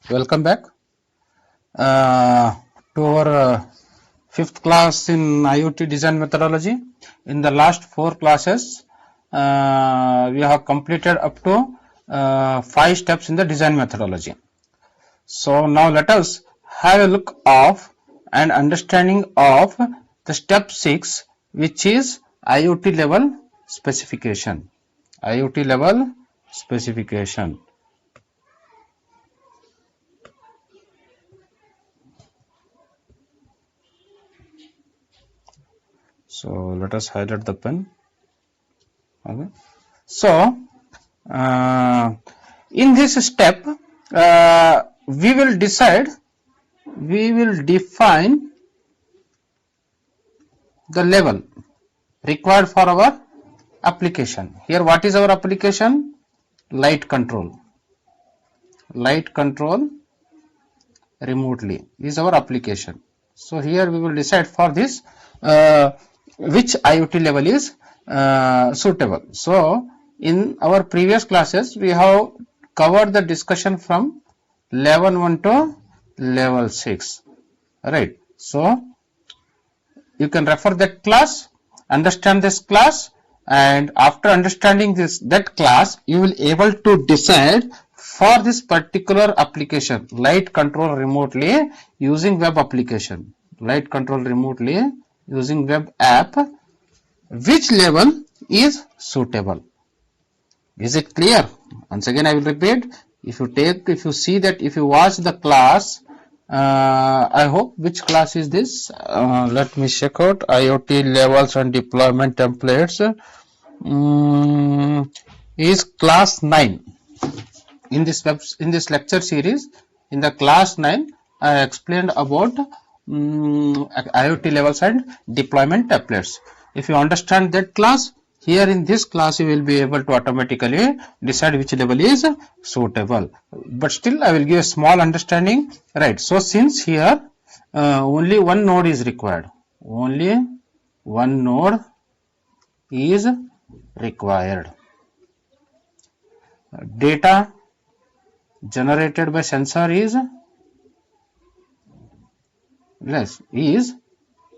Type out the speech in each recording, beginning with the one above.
Welcome back to our fifth class in IoT Design Methodology. In the last 4 classes, we have completed up to 5 steps in the design methodology. So now let us have a look of and understanding of the step 6, which is IoT level specification. IoT level specification. So let us highlight the pen. Okay. So in this step, we will define the level required for our application. Here, what is our application? Light control. Light control remotely is our application. So here we will decide for this which IoT level is suitable. So in our previous classes, we have covered the discussion from level 1 to level 6. Right. So you can refer that class, understand this class, and after understanding that class, you will able to decide for this particular application, light control remotely using web application, light control remotely using web app, which level is suitable. Is it clear? Once again, I will repeat. If you see that, if you watch the class, I hope, which class is this? Let me check out. IoT levels and deployment templates is class 9. In this lecture series, in the class 9, I explained about IoT levels and deployment templates. If you understand that class, here in this class you will be able to automatically decide which level is suitable. But still I will give a small understanding. Right. So since here only one node is required. Only one node is required. Data generated by sensor is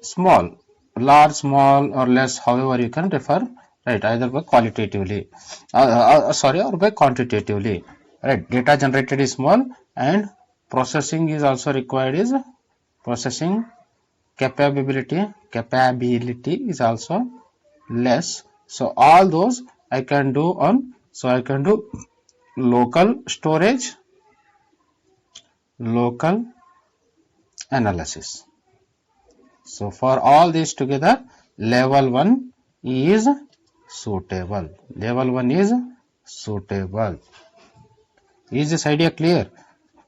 small, large, small or less, however you can refer, right, either by qualitatively or by quantitatively. Right, data generated is small and processing is also required is processing capability is also less. So all those I can do on, so I can do local storage, local analysis. So for all these together, level 1 is suitable. Level 1 is suitable. Is this idea clear?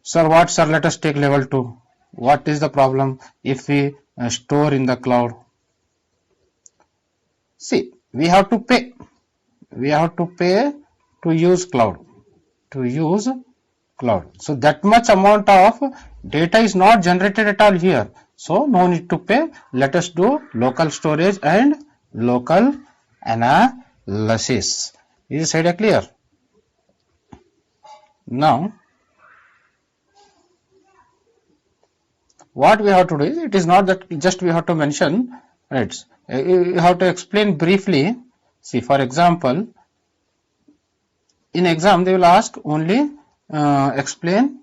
Sir, what, sir? Let us take level 2. What is the problem if we store in the cloud? See, we have to pay. We have to pay to use cloud. So that much amount of data is not generated at all here. So no need to pay. Let us do local storage and local analysis. Is this idea clear? Now, what we have to do is, it is not that just we have to mention, right? You have to explain briefly. See, for example, in exam they will ask only explain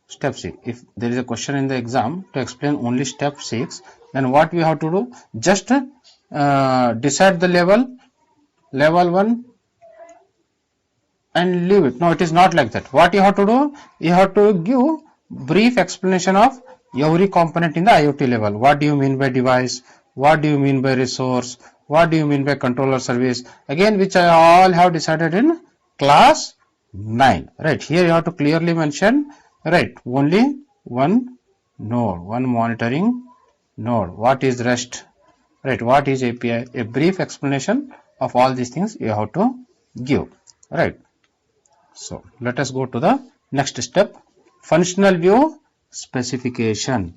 step 6. If there is a question in the exam to explain only step 6, then what we have to do? Just decide the level 1 and leave it. No, it is not like that. What you have to do? You have to give brief explanation of every component in the IoT level. What do you mean by device? What do you mean by resource? What do you mean by controller service? Again, which I all have decided in class 9. Right. Here you have to clearly mention, right, only one node, one monitoring node. What is REST? Right. What is API? A brief explanation of all these things you have to give. Right. So let us go to the next step. Functional view specification.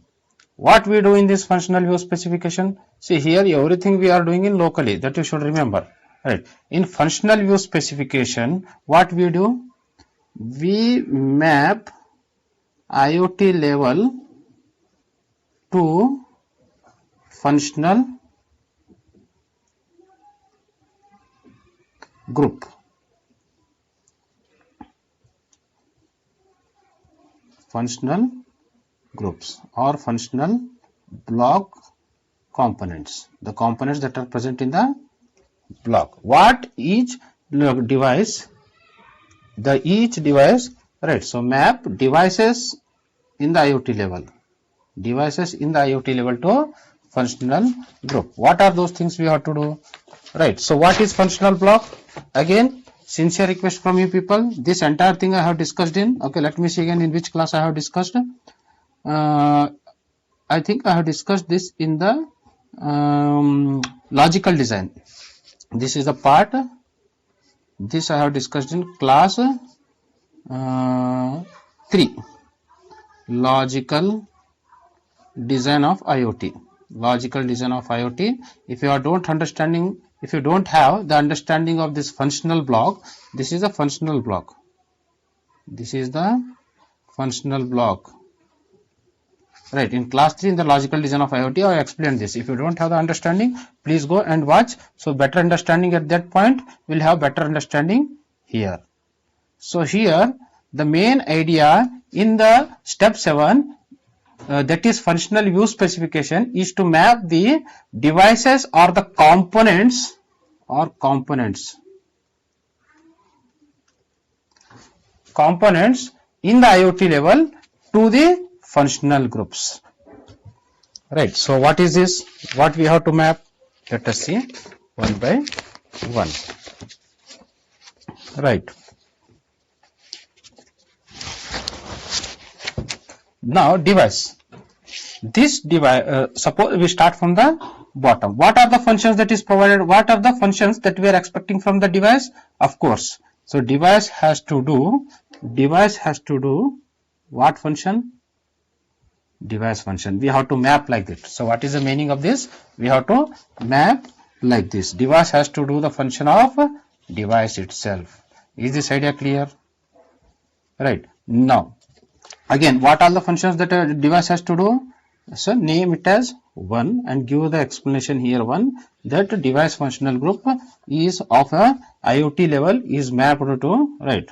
What we do in this functional view specification? See, here everything we are doing in locally, that you should remember. Right. In functional view specification, what we do? We map IoT level to functional group. Functional groups or functional block components, the components that are present in the block. What each device, right? So map devices in the IoT level, to functional group. What are those things we have to do, right? So what is functional block? Again, sincere request from you people. This entire thing I have discussed in. Okay, let me see again in which class I have discussed. I think I have discussed this in the logical design. This is the part. This I have discussed in class 3. Logical design of IoT. If you don't have the understanding of this functional block, this is a functional block. Right, in class 3 in the logical design of IoT, I explained this. If you don't have the understanding, please go and watch. So better understanding at that point, will have better understanding here. So here, the main idea in the step 7, that is functional use specification, is to map the devices or the components in the IoT level to the functional groups. Right. So what is this? What we have to map? Let us see one by one. Right. Now device. This device, suppose we start from the bottom. What are the functions that is provided? What are the functions that we are expecting from the device? Of course. So device has to do what function? Device function. We have to map like that. So what is the meaning of this? We have to map like this. Device has to do the function of device itself. Is this idea clear? Right. Now, again, what are the functions that a device has to do? So name it as 1 and give the explanation here 1, that device functional group is of a IoT level is mapped to, right,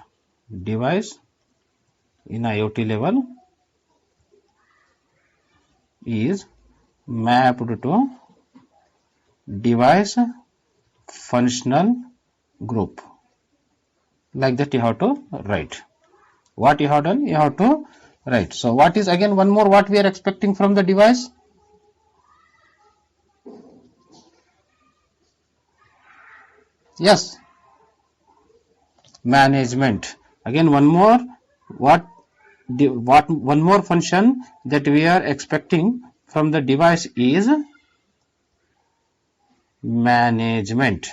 device in IoT level is mapped to device functional group. Like that you have to write. What you have done? You have to write. So what is again one more what we are expecting from the device? Yes. Management. Again one more one more function that we are expecting from the device is management.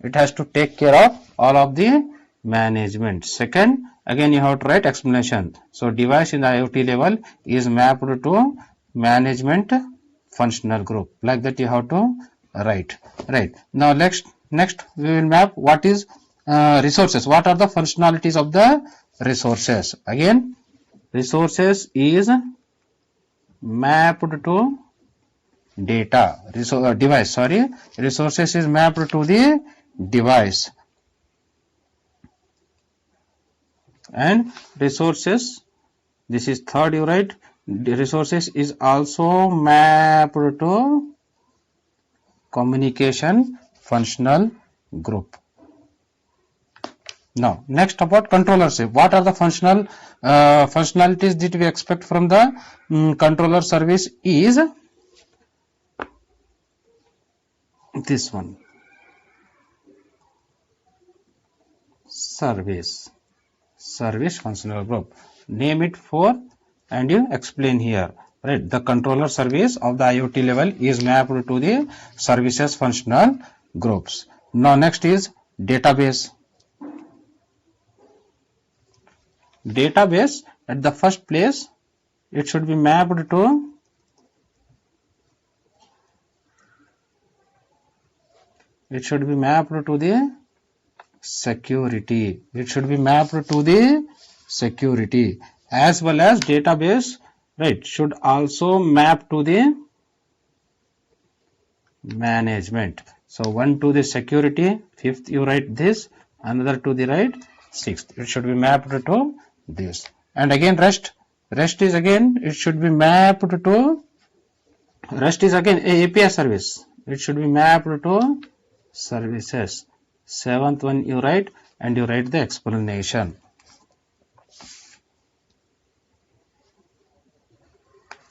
It has to take care of all of the management. Second, again you have to write explanation. So device in the IoT level is mapped to management functional group. Like that you have to write. Right. Now next we will map what is resources. What are the functionalities of the resources? Again, resources is mapped to data. Resources is mapped to the device. And resources, this is third you write, the resources is also mapped to communication functional group. Now next about controllers. What are the functionalities that we expect from the controller service is this one, service functional group. Name it 4 and you explain here. Right, the controller service of the IoT level is mapped to the services functional groups. Now next is database. Database, at the first place it should be mapped to the security. as well as database, right, should also map to the management. So one to the security, fifth you write this, another to the right, sixth. It should be mapped to this. And again rest is again, it should be mapped to, rest is again a API service. It should be mapped to services. Seventh one you write, and you write the explanation.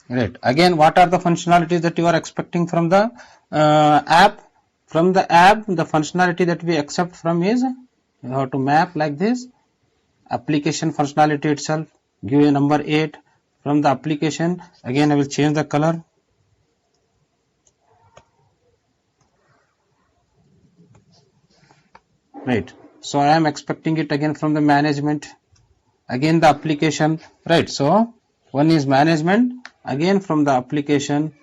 Right. Again, what are the functionalities that you are expecting from the app? From the app, the functionality that we accept from is, you have to map like this. Application functionality itself, give a number 8. From the application, again I will change the color. Right. So I am expecting it again from the management. Again the application. Right. So one is management. Again from the application,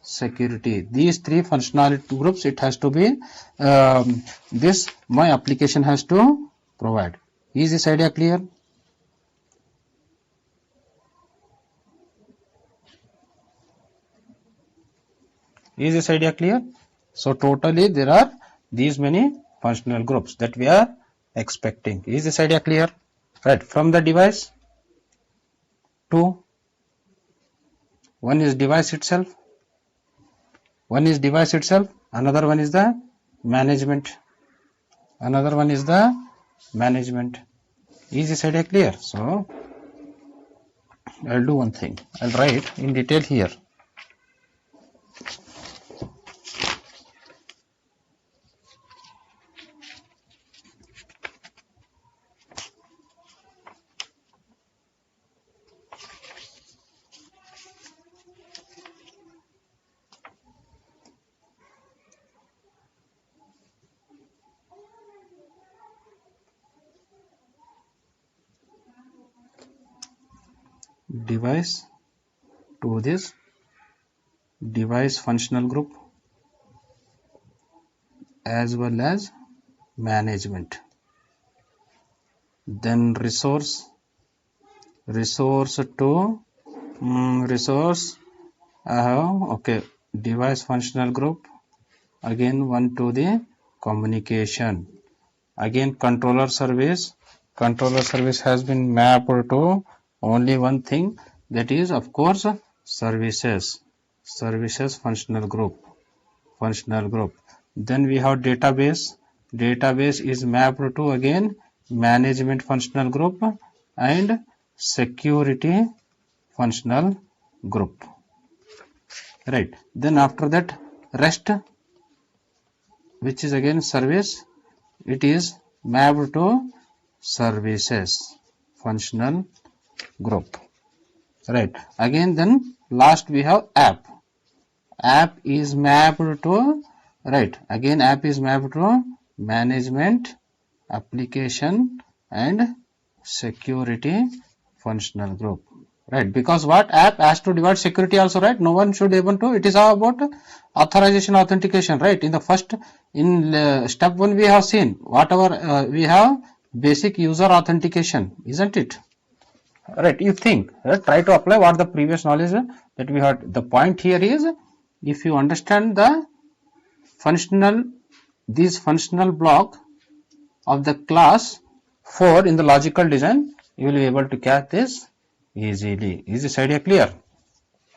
security. These three functionality groups, it has to be this my application has to provide. Is this idea clear? Is this idea clear? So totally there are these many functional groups that we are expecting. Is this idea clear? Right. From the device to, one is device itself, another one is the management, Is this idea clear? So I'll do one thing, I'll write in detail here. Device to this device functional group as well as management. Then resource to resource, okay, device functional group, again one to the communication. Again controller service has been mapped to only one thing, that is of course services functional group. Then we have database is mapped to again management functional group and security functional group. Right. Then after that rest, which is again service, it is mapped to services functional group. Right. Again then last we have app is mapped to, right, again app is mapped to management, application and security functional group. Right, because what app has to divide security also, right? No one should able to, it is all about authorization, authentication, right? In the first, in step 1 we have seen whatever we have basic user authentication, isn't it? Right, you think, try to apply what the previous knowledge that we had. The point here is, if you understand the this functional block of the class 4 in the logical design, you will be able to catch this easily. Is this idea clear?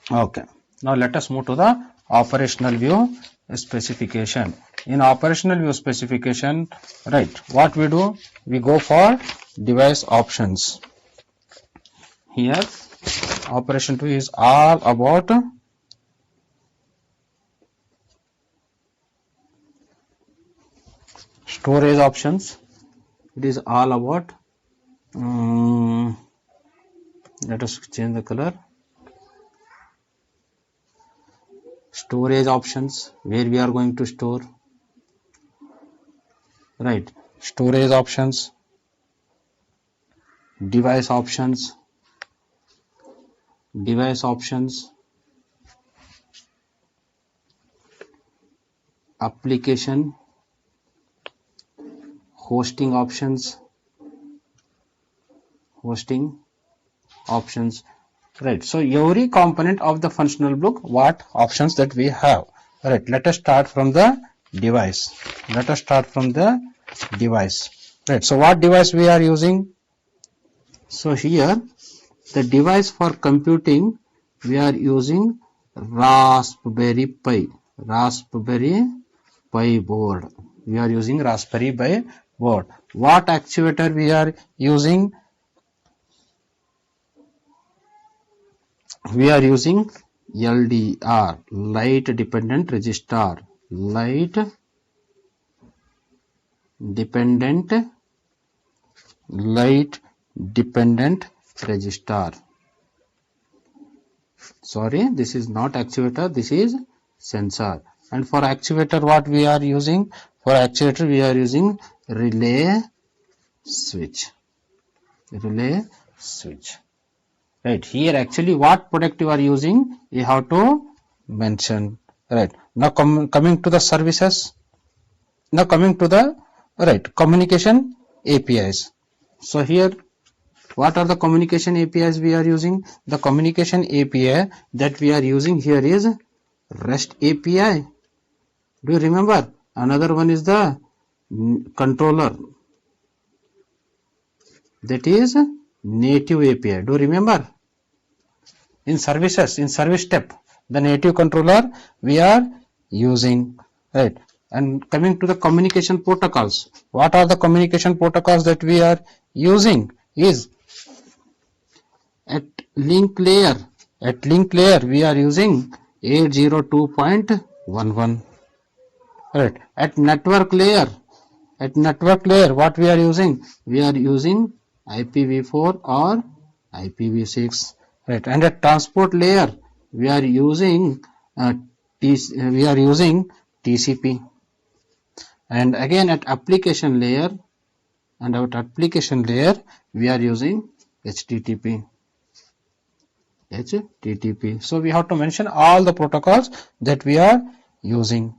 Okay. Now let us move to the operational view specification. In operational view specification, right, what we do, we go for device options. Here operation 2 is all about storage options. It is all about let us change the color. Storage options, where we are going to store, right? Storage options, device options, application, hosting options, options. Right, so every component of the functional block, what options that we have. Right, let us start from the device. Let us start from the device. Right, so what device we are using? So here the device for computing we are using Raspberry Pi. Raspberry Pi board. We are using Raspberry Pi board. What actuator we are using? We are using LDR, light dependent resistor. Light dependent resistor. Sorry, this is not actuator, this is sensor. And for actuator what we are using? For actuator we are using relay switch. Relay switch. Right, here actually what product you are using, you have to mention. Right, now coming to the services. Now coming to the communication APIs. So here what are the communication APIs we are using? The communication API that we are using here is REST API. Do you remember? Another one is the controller. That is native API. Do you remember? In services, in service step, the native controller we are using. Right. And coming to the communication protocols. What are the communication protocols that we are using? Is at link layer we are using 802.11. Right. At network layer what we are using? We are using IPv4 or IPv6. Right. And at transport layer we are using TCP. And again at application layer we are using HTTP. So we have to mention all the protocols that we are using.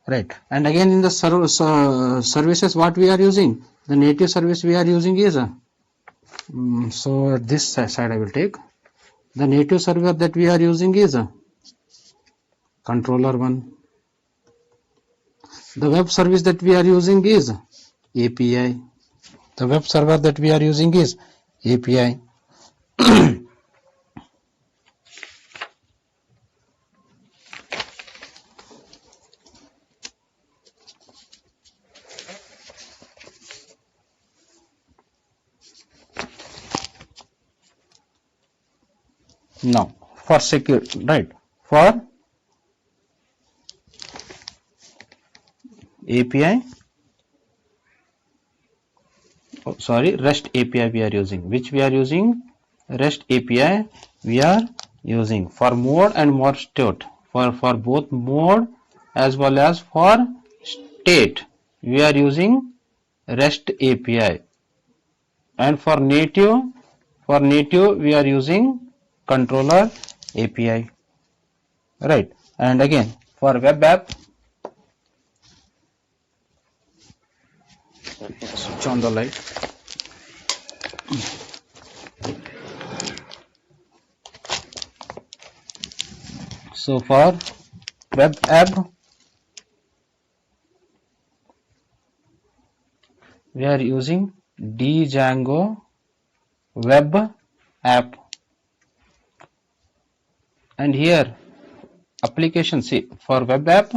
Right. And again in the services what we are using? The native service we are using is so this side I will take. The native server that we are using is controller 1. The web service that we are using is API. The web server that we are using is API. Now for secure, right, for API, REST API we are using. Which we are using? REST API we are using for mode and mode state. For both mode as well as for state we are using REST API. And for native we are using controller API. Right. And again for web app, switch on the light. So for web app we are using Django web app. And here application, see, for web app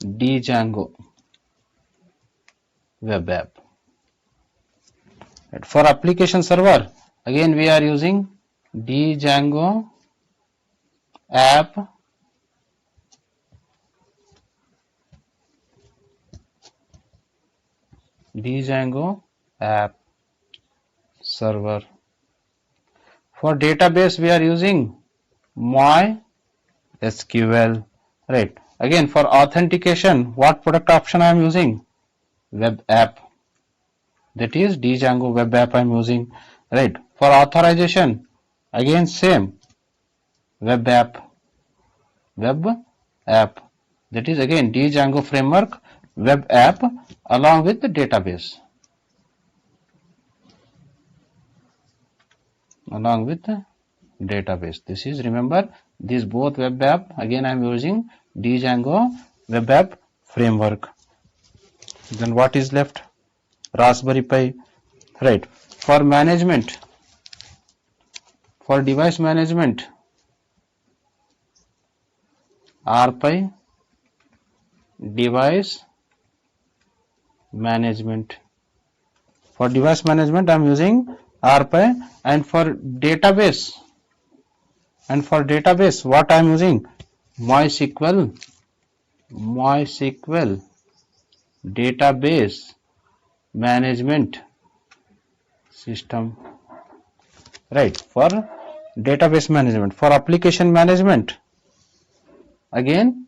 Django web app. Right. For application server again we are using Django app server. For database we are using MySQL. Right. Again for authentication, what product option I am using? Web app. That is Django web app I am using. Right. For authorization again same, web app. That is again Django framework web app along with the database. along with database. This is, remember, these both web app. Again I am using Django web app framework. Then what is left? Raspberry Pi. Right. For management, for device management, RPi device management. For device management I am using RPi, and for database, what I am using? MySQL database management system. Right. For database management. For application management, again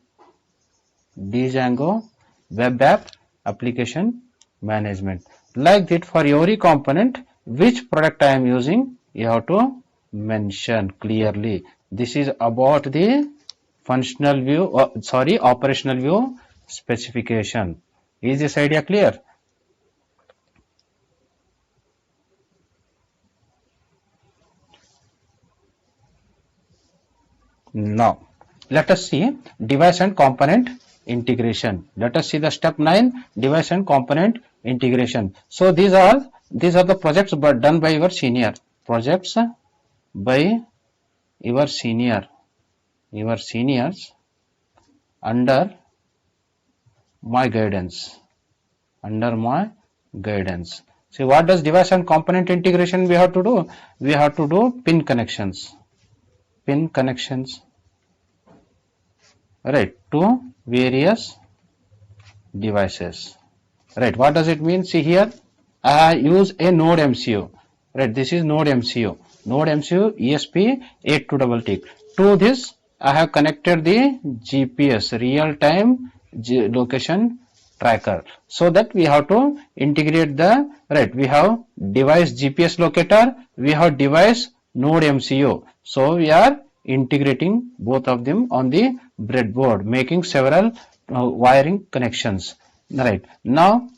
Django web app application management. Like that, for every component, which product I am using, you have to mention clearly. This is about the functional view, operational view specification. Is this idea clear? Now let us see device and component integration. Let us see the step 9, device and component integration. So these are the projects but done by your senior. Projects by your seniors under my guidance. See, what does device and component integration we have to do? We have to do pin connections. Right, to various devices. Right, what does it mean? See here, I use a node MCU. Right, this is node MCU. Node MCU ESP82 to this I have connected the GPS, real-time location tracker, so that we have to integrate the, right, we have device GPS locator, we have device node MCU. So we are integrating both of them on the breadboard, making several wiring connections. Right, now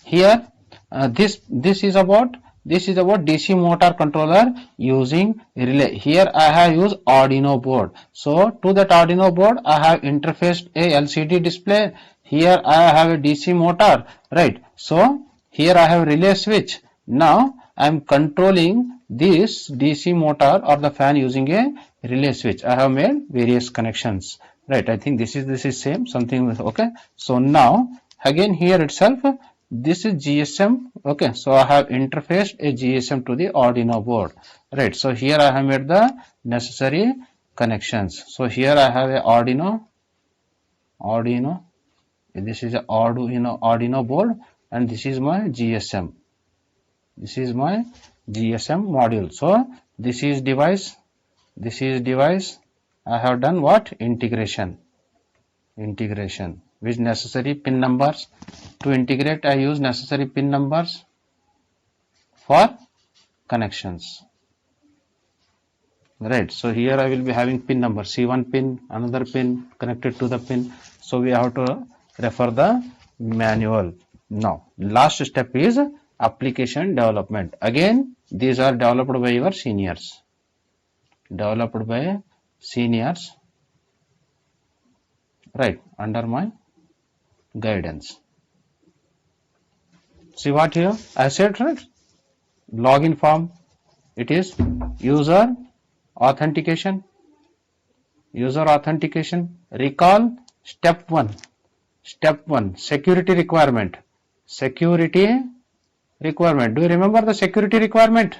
here this is about DC motor controller using relay. Here I have used Arduino board. So to that Arduino board I have interfaced a LCD display. Here I have a DC motor. Right. So here I have relay switch. Now I am controlling this DC motor or the fan using a relay switch. I have made various connections. Right. I think this is same something. Okay. So now again here itself, this is GSM. Okay, so I have interfaced a GSM to the Arduino board. Right, so here I have made the necessary connections. So here I have a Arduino. This is a Arduino board, and this is my GSM. This is my GSM module. So this is device. I have done what? Integration with necessary pin numbers. To integrate I use necessary pin numbers for connections. Right, so here I will be having pin number, C1 pin, another pin connected to the pin. So we have to refer the manual. Now last step is application development. Again these are developed by your seniors. Right, under my guidance. See what here I said, right? Login form, it is user authentication. Recall step 1, security requirement. Do you remember the security requirement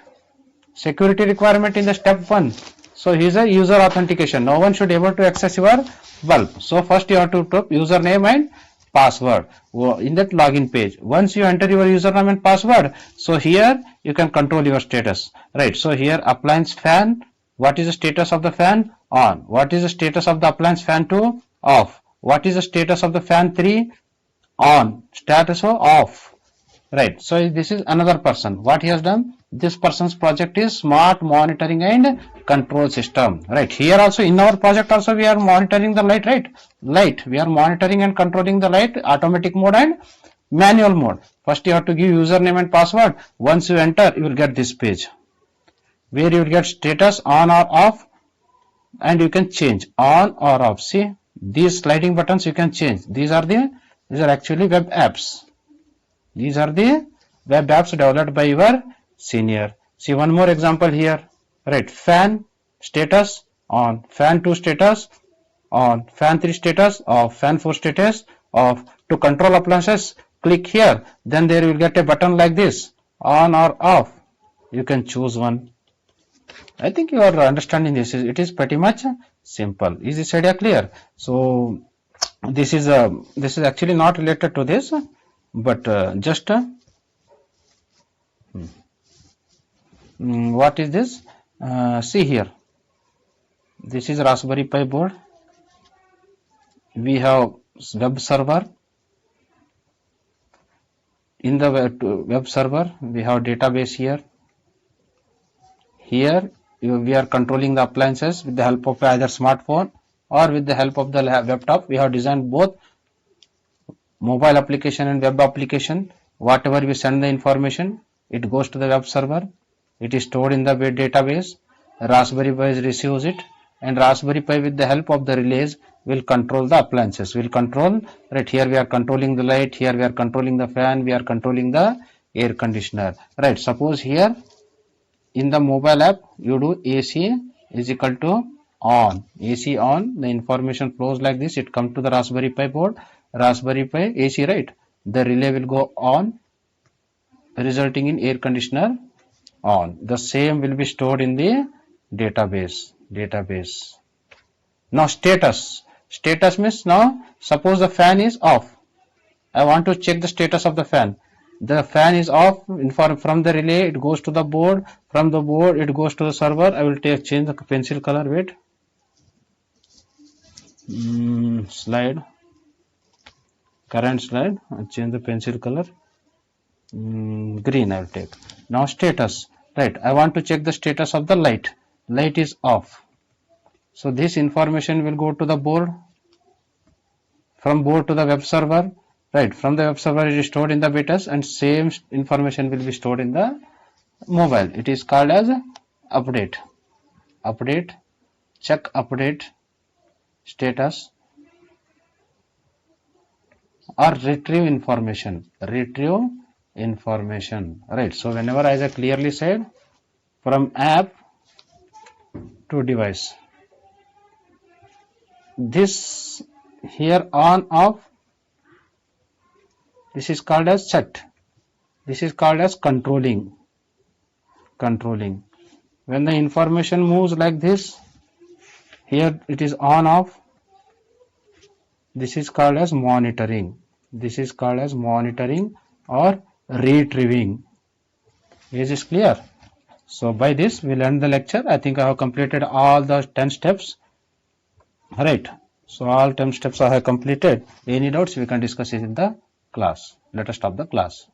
in the step 1? So here's a user authentication. No one should be able to access your bulb. So first you have to put username and password in that login page. Once you enter your username and password, so here you can control your status. Right, so here appliance fan, what is the status of the fan? On. What is the status of the appliance fan 2? Off. What is the status of the fan 3? On. Status of off. Right, so this is another person. What he has done? This person's project is smart monitoring and control system. Right, here also in our project also we are monitoring the light. Right, we are monitoring and controlling the light, automatic mode and manual mode. First you have to give username and password. Once you enter, you will get this page where you will get status on or off, and you can change on or off. See, these sliding buttons you can change. These are actually web apps. These are the web apps developed by your senior. See, one more example here. Right, fan status on, fan 2 status on, fan 3 status off, fan 4 status off. To control appliances, click here. Then there you will get a button like this, on or off. You can choose one. I think you are understanding this. It is pretty much simple. Is this idea clear? So this is actually not related to this, but just what is this? See here. This is Raspberry Pi board. We have web server. In the web server, we have database here. Here we are controlling the appliances with the help of either smartphone or with the help of the laptop. We have designed both mobile application and web application. Whatever we send the information, it goes to the web server. It is stored in the database. Raspberry Pi receives it, and Raspberry Pi with the help of the relays will control the appliances. Will control, right here we are controlling the light, here we are controlling the fan, we are controlling the air conditioner. Right, suppose here in the mobile app you do AC is equal to on. AC on, the information flows like this. It comes to the Raspberry Pi board. Raspberry Pi AC, right? The relay will go on, resulting in air conditioner on. The same will be stored in the database. Now status means, now suppose the fan is off. I want to check the status of the fan. The fan is off. From the relay it goes to the board. From the board it goes to the server. I will change the pencil color. Wait, slide, current slide. I'll change the pencil color. Green I will take. Now status, right? I want to check the status of the light. Light is off. So this information will go to the board. From board to the web server. Right, from the web server it is stored in the betas, and same information will be stored in the mobile. It is called as update. Check update status, or retrieve information. Right, so whenever I clearly said from app to device, this here on off, this is called as checked. This is called as controlling. When the information moves like this, here it is on off. This is called as monitoring. Or retrieving. Is this clear? So by this we'll end the lecture. I think I have completed all the 10 steps. Right. So all 10 steps I have completed. Any doubts we can discuss it in the class. Let us stop the class.